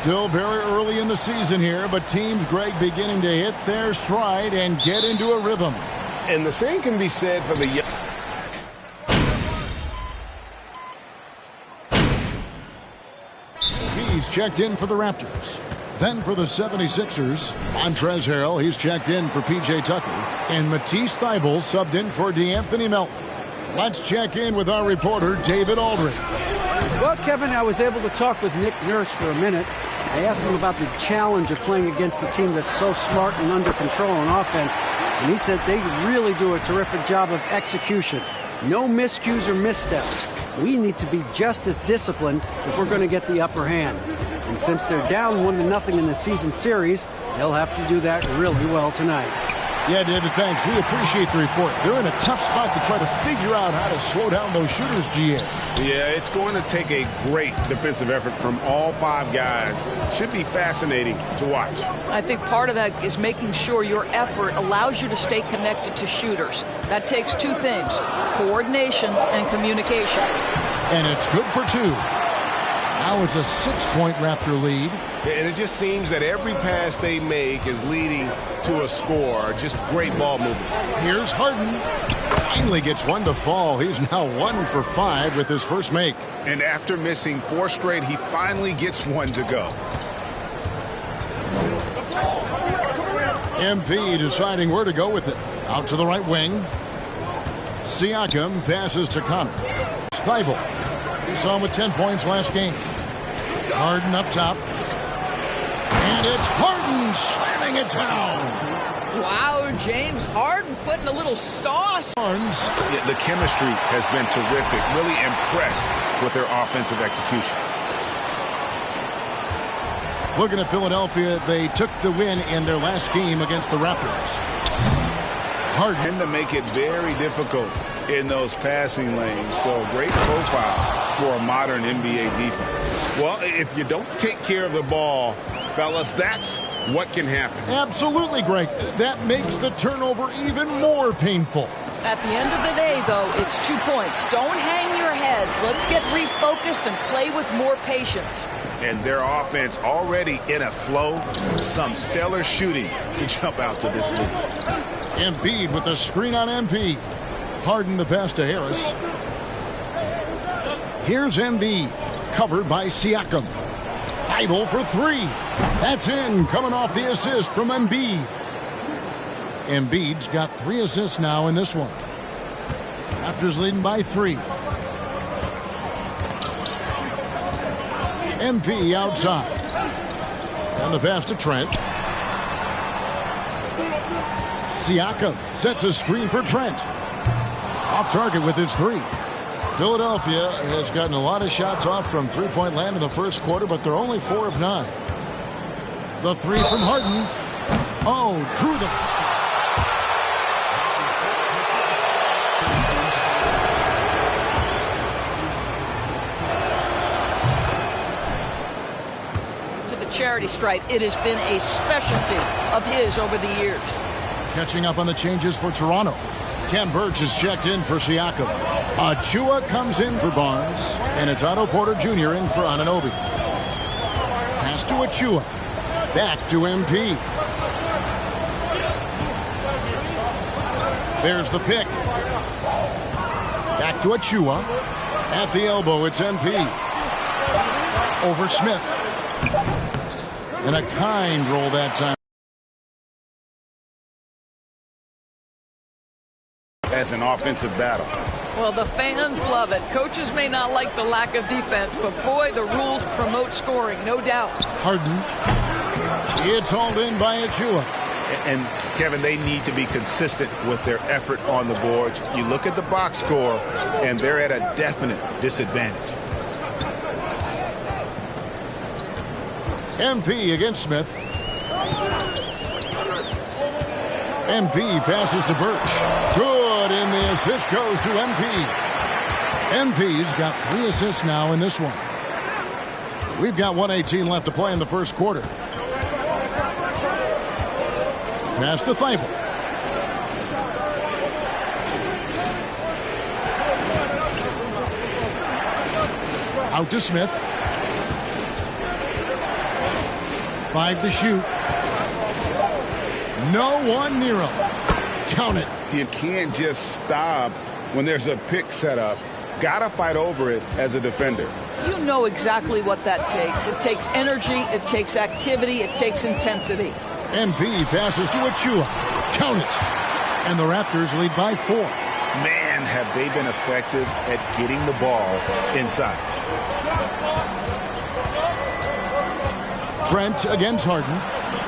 Still very early in the season here, but teams, Greg, beginning to hit their stride and get into a rhythm. And the same can be said for the young. He's checked in for the Raptors. Then for the 76ers, Montrezl Harrell, he's checked in for P.J. Tucker. And Matisse Thybulle subbed in for DeAnthony Melton. Let's check in with our reporter, David Aldridge. Well, Kevin, I was able to talk with Nick Nurse for a minute. I asked him about the challenge of playing against a team that's so smart and under control on offense. And he said they really do a terrific job of execution. No miscues or missteps. We need to be just as disciplined if we're going to get the upper hand. And since they're down 1-0 in the season series, they'll have to do that really well tonight. Yeah, David, thanks. We appreciate the report. They're in a tough spot to try to figure out how to slow down those shooters, GA. Yeah, it's going to take a great defensive effort from all 5 guys. Should be fascinating to watch. I think part of that is making sure your effort allows you to stay connected to shooters. That takes 2 things, coordination and communication. And it's good for 2. Now it's a 6-point Raptor lead. And it just seems that every pass they make is leading to a score. Just great ball movement. Here's Harden. Finally gets one to fall. He's now 1 for 5 with his first make. And after missing 4 straight, he finally gets one to go. MP deciding where to go with it. Out to the right wing. Siakam passes to Connor. Thybulle. We saw him with 10 points last game. Harden up top. And it's Harden slamming it down. Wow, James Harden putting a little sauce. Yeah, the chemistry has been terrific. Really impressed with their offensive execution. Looking at Philadelphia, they took the win in their last game against the Raptors. Harden to make it very difficult in those passing lanes. So great profile for a modern NBA defense. Well, if you don't take care of the ball, fellas, that's what can happen. Absolutely, Greg. That makes the turnover even more painful. At the end of the day, though, it's 2 points. Don't hang your heads. Let's get refocused and play with more patience. And their offense already in a flow. Some stellar shooting to jump out to this lead. Embiid with a screen on MP. Harden the pass to Harris. Here's Embiid, covered by Siakam. Thybulle for 3. That's in, coming off the assist from Embiid. Embiid's got 3 assists now in this one. Raptors leading by 3. MP outside. And the pass to Trent. Siakam sets a screen for Trent. Off target with his 3. Philadelphia has gotten a lot of shots off from three-point land in the first quarter, but they're only 4 of 9. The 3 from Harden. Oh, drew the... Charity stripe. It has been a specialty of his over the years. Catching up on the changes for Toronto. Ken Birch is checked in for Siakam. Achua comes in for Barnes. And it's Otto Porter Jr. in for Anunoby. Pass to Achua. Back to MP. There's the pick. Back to Achua. At the elbow, it's MP. Over Smith. And a kind roll that time. As an offensive battle. Well, the fans love it. Coaches may not like the lack of defense, but boy, the rules promote scoring, no doubt. Harden. It's hauled in by Achua. And, Kevin, they need to be consistent with their effort on the boards. You look at the box score, and they're at a definite disadvantage. MP against Smith. MP passes to Birch. Good, and the assist goes to MP. MP's got 3 assists now in this one. We've got 1:18 left to play in the first quarter. Pass to Thybulle. Out to Smith. 5 to shoot. No one near him. Count it. You can't just stop when there's a pick set up. Gotta fight over it as a defender. You know exactly what that takes. It takes energy, it takes activity, it takes intensity. MP passes to Achua. Count it. And the Raptors lead by 4. Man, have they been effective at getting the ball inside. Trent against Harden.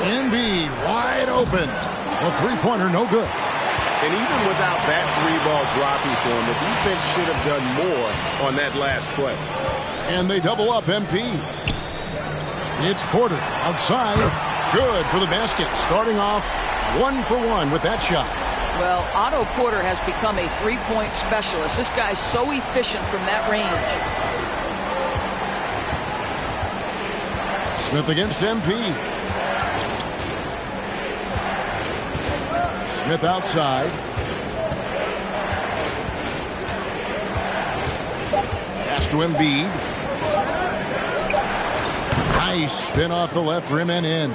Embiid wide open. The three-pointer no good. And even without that 3-ball dropping for him, the defense should have done more on that last play. And they double up MP. It's Porter outside. Good for the basket. Starting off 1 for 1 with that shot. Well, Otto Porter has become a three-point specialist. This guy's so efficient from that range. Smith against MP. Smith outside. Pass to Embiid. Nice spin off the left rim and in.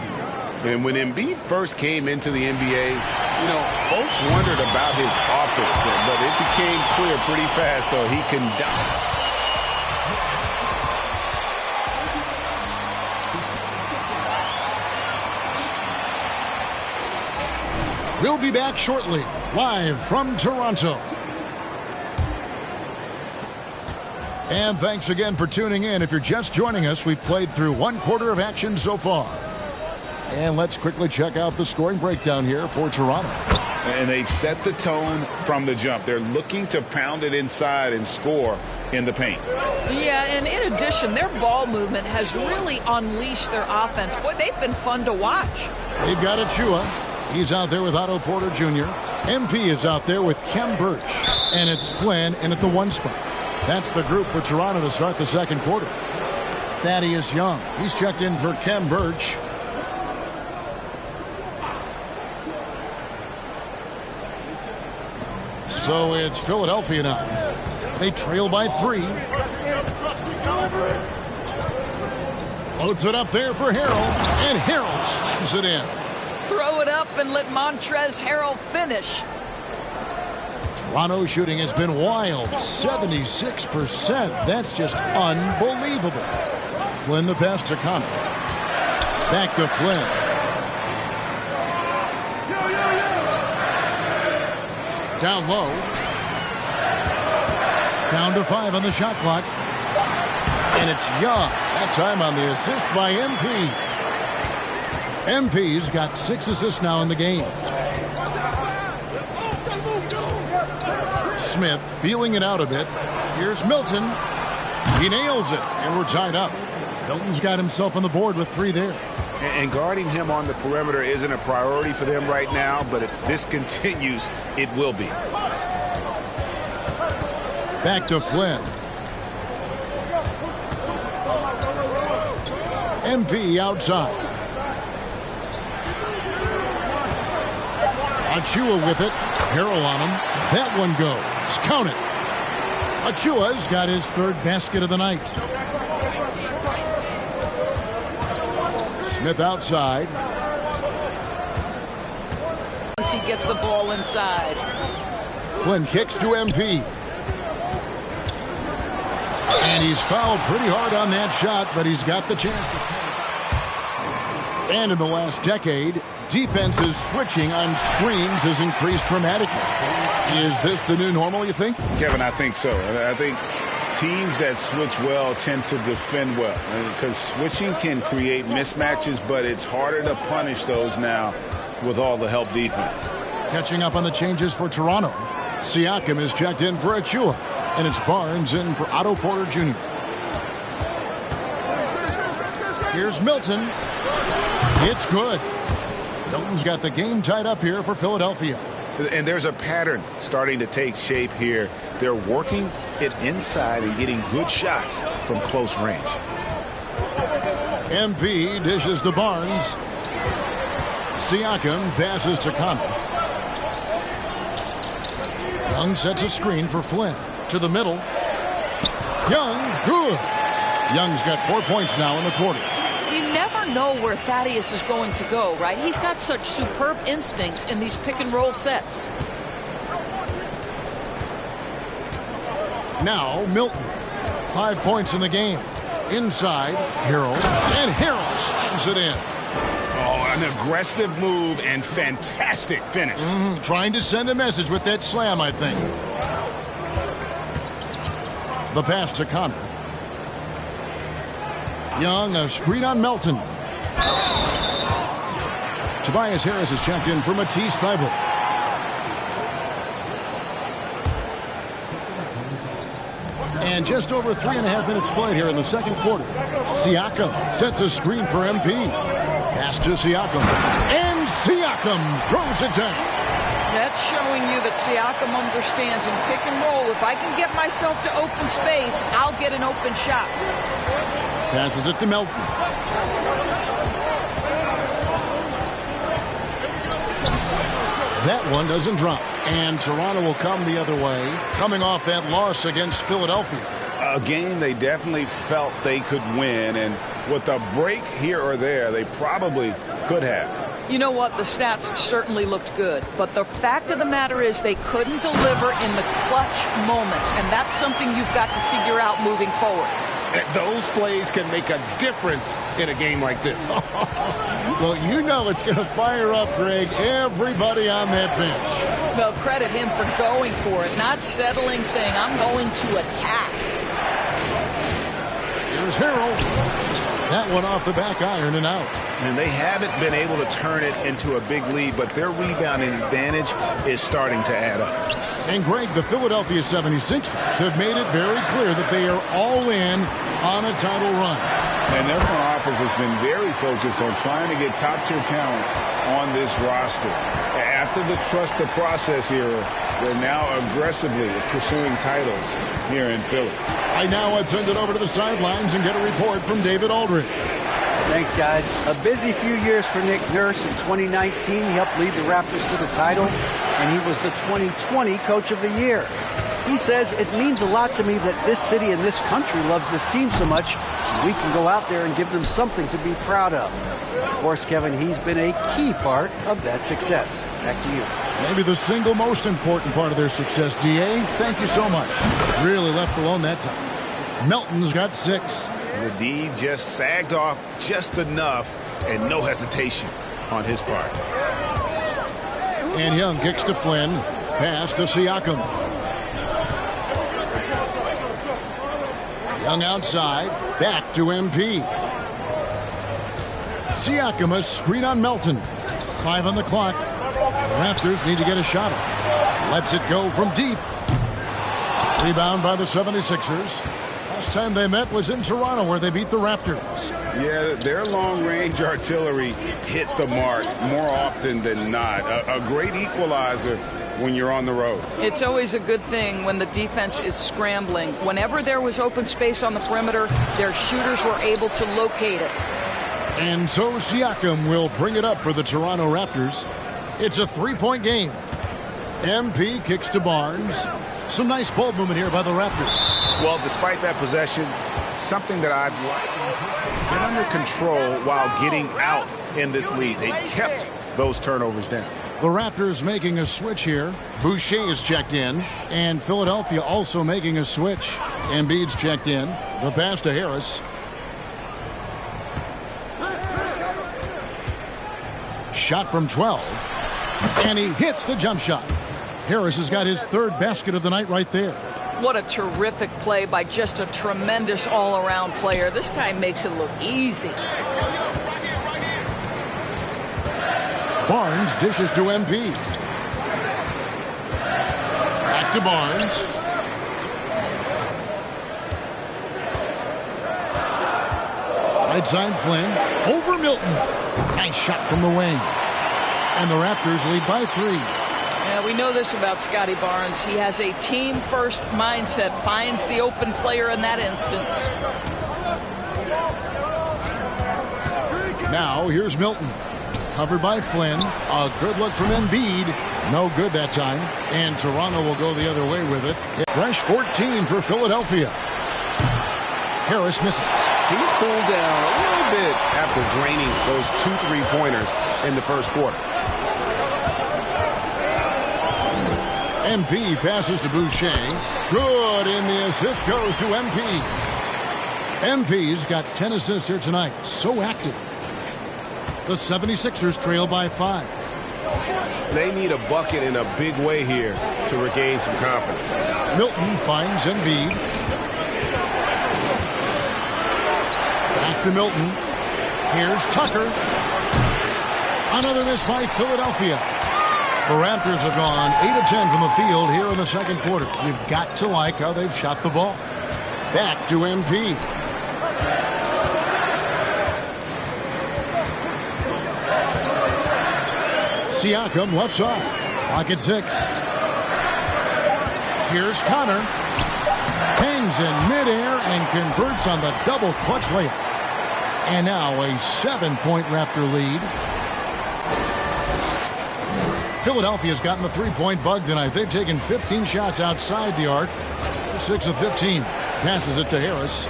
And when Embiid first came into the NBA, you know, folks wondered about his offense, but it became clear pretty fast, though, he can dominate. We'll be back shortly, live from Toronto. And thanks again for tuning in. If you're just joining us, we've played through 1 quarter of action so far. And let's quickly check out the scoring breakdown here for Toronto. And they've set the tone from the jump. They're looking to pound it inside and score in the paint. Yeah, and in addition, their ball movement has really unleashed their offense. Boy, they've been fun to watch. They've got Achua. He's out there with Otto Porter Jr. MP is out there with Kem Birch. And it's Flynn in at the 1 spot. That's the group for Toronto to start the second quarter. Thaddeus Young. He's checked in for Kem Birch. So it's Philadelphia now. They trail by 3. Loads it up there for Harrell. And Harrell slams it in. Throw it up and let Montrezl Harrell finish. Toronto shooting has been wild. 76%. That's just unbelievable. Flynn the pass to Connor. Back to Flynn. Down low. Down to 5 on the shot clock. And it's Young. That time on the assist by MP. MP's got 6 assists now in the game. Smith feeling it out a bit. Here's Milton. He nails it, and we're tied up. Milton's got himself on the board with 3 there. And guarding him on the perimeter isn't a priority for them right now, but if this continues, it will be. Back to Flynn. MP outside. Achua with it. Harrell on him. That one goes. Count it. Achua's got his 3rd basket of the night. Smith outside. Once he gets the ball inside. Flynn kicks to MP. And he's fouled pretty hard on that shot, but he's got the chance. And in the last decade, defenses switching on screens has increased dramatically. Is this the new normal, you think? Kevin, I think so. I think teams that switch well tend to defend well, because switching can create mismatches, but it's harder to punish those now with all the help defense. Catching up on the changes for Toronto. Siakam is checked in for Achua, and it's Barnes in for Otto Porter Jr. Here's Milton. It's good. Milton's got the game tied up here for Philadelphia. And there's a pattern starting to take shape here. They're working it inside and getting good shots from close range. MP dishes to Barnes. Siakam passes to Connor. Young sets a screen for Flynn. To the middle. Young, good. Young's got 4 points now in the quarter. You never know where Thaddeus is going to go, right? He's got such superb instincts in these pick-and-roll sets. Now Milton. 5 points in the game. Inside, Harrell. And Harrell slams it in. Oh, an aggressive move and fantastic finish. Trying to send a message with that slam, I think. The pass to Connor. Young, a screen on Melton. Tobias Harris is checked in for Matisse Thybulle. And just over 3.5 minutes played here in the second quarter. Siakam sets a screen for MP. Pass to Siakam. And Siakam throws it down. That's showing you that Siakam understands in pick and roll. If I can get myself to open space, I'll get an open shot. Passes it to Melton. That one doesn't drop. And Toronto will come the other way, coming off that loss against Philadelphia. A game they definitely felt they could win, and with a break here or there, they probably could have. You know what? The stats certainly looked good, but the fact of the matter is they couldn't deliver in the clutch moments, and that's something you've got to figure out moving forward. Those plays can make a difference in a game like this. Well, you know it's going to fire up, Greg, everybody on that bench. Well, credit him for going for it, not settling, saying, I'm going to attack. Here's Harrell. That one off the back iron and out. And they haven't been able to turn it into a big lead, but their rebounding advantage is starting to add up. And Greg, the Philadelphia 76ers have made it very clear that they are all in on a title run. And their front office has been very focused on trying to get top-tier talent on this roster. After the trust the process era, they're now aggressively pursuing titles here in Philly. I now would send it over to the sidelines and get a report from David Aldridge. Thanks, guys. A busy few years for Nick Nurse. In 2019, he helped lead the Raptors to the title, and he was the 2020 Coach of the Year. He says, it means a lot to me that this city and this country loves this team so much, we can go out there and give them something to be proud of. Of course, Kevin, he's been a key part of that success. Back to you. Maybe the single most important part of their success, D.A. Thank you so much. Really left alone that time. Melton's got 6. The D just sagged off just enough, and no hesitation on his part. And Young kicks to Flynn. Pass to Siakam. Young outside. Back to MP. Siakam, a screen on Melton. 5 on the clock. The Raptors need to get a shot up. Lets it go from deep. Rebound by the 76ers. Last time they met was in Toronto, where they beat the Raptors. Yeah, their long-range artillery hit the mark more often than not. A great equalizer when you're on the road. It's always a good thing when the defense is scrambling. Whenever there was open space on the perimeter, their shooters were able to locate it. And so Siakam will bring it up for the Toronto Raptors. It's a 3-point game. MP kicks to Barnes. Some nice ball movement here by the Raptors. Well, despite that possession, something that I've been under control while getting out in this lead. They've kept those turnovers down. The Raptors making a switch here. Boucher is checked in. And Philadelphia also making a switch. Embiid's checked in. The pass to Harris. Shot from 12. And he hits the jump shot. Harris has got his 3rd basket of the night right there. What a terrific play by just a tremendous all-around player. This guy makes it look easy. Barnes dishes to MP. Back to Barnes. Right side Flynn. Over Milton. Nice shot from the wing. And the Raptors lead by 3. Yeah, we know this about Scotty Barnes. He has a team-first mindset, finds the open player in that instance. Now, here's Milton. Covered by Flynn. A good look from Embiid. No good that time. And Toronto will go the other way with it. Fresh 14 for Philadelphia. Harris misses. He's cooled down a little bit after draining those 2 3-pointers in the first quarter. MP passes to Boucher. Good, and the assist goes to MP. MP's got 10 assists here tonight. So active. The 76ers trail by 5. They need a bucket in a big way here to regain some confidence. Milton finds Embiid. Back to Milton. Here's Tucker. Another miss by Philadelphia. The Raptors have gone 8 of 10 from the field here in the second quarter. You've got to like how they've shot the ball. Back to MP. Siakam left side. Clock at 6. Here's Connor. Hangs in midair and converts on the double clutch layup. And now a 7-point Raptor lead. Philadelphia's gotten the 3-point bug tonight. They've taken 15 shots outside the arc. 6 of 15. Passes it to Harris.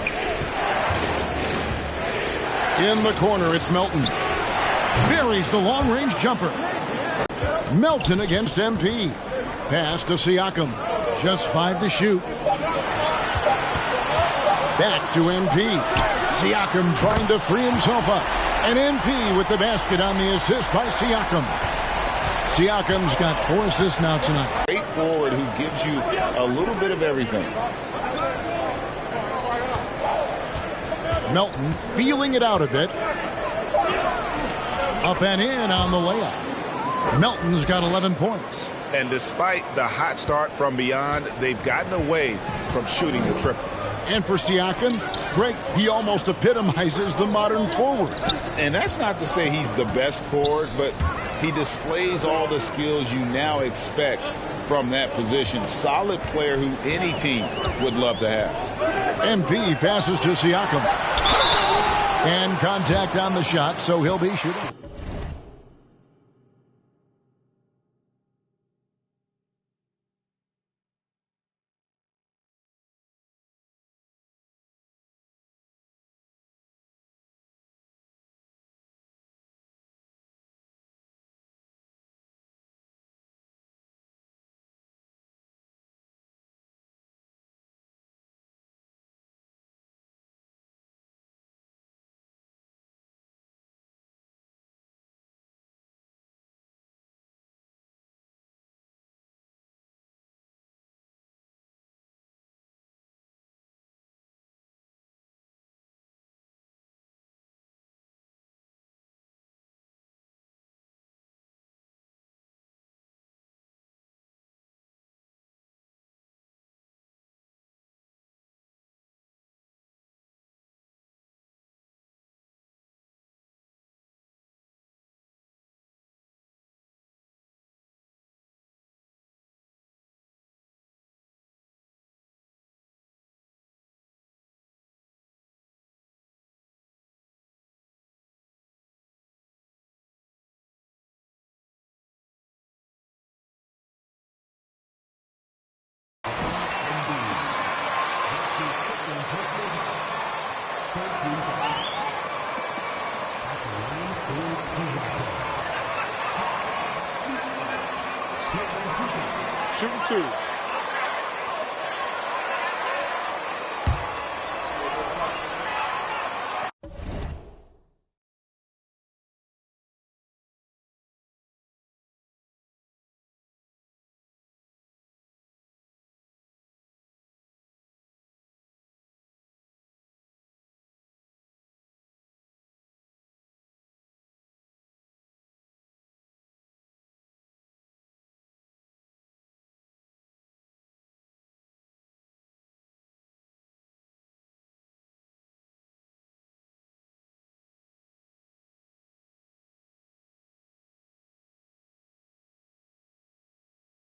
In the corner, it's Melton. Buries the long-range jumper. Melton against MP. Pass to Siakam. Just 5 to shoot. Back to MP. Siakam trying to free himself up. And MP with the basket on the assist by Siakam. Siakam's got 4 assists now tonight. Great forward who gives you a little bit of everything. Melton feeling it out a bit. Up and in on the layup. Melton's got 11 points. And despite the hot start from beyond, they've gotten away from shooting the triple. And for Siakam, Greg, he almost epitomizes the modern forward. And that's not to say he's the best forward, but he displays all the skills you now expect from that position. Solid player who any team would love to have. MP passes to Siakam. And contact on the shot, so he'll be shooting. Shooting 2.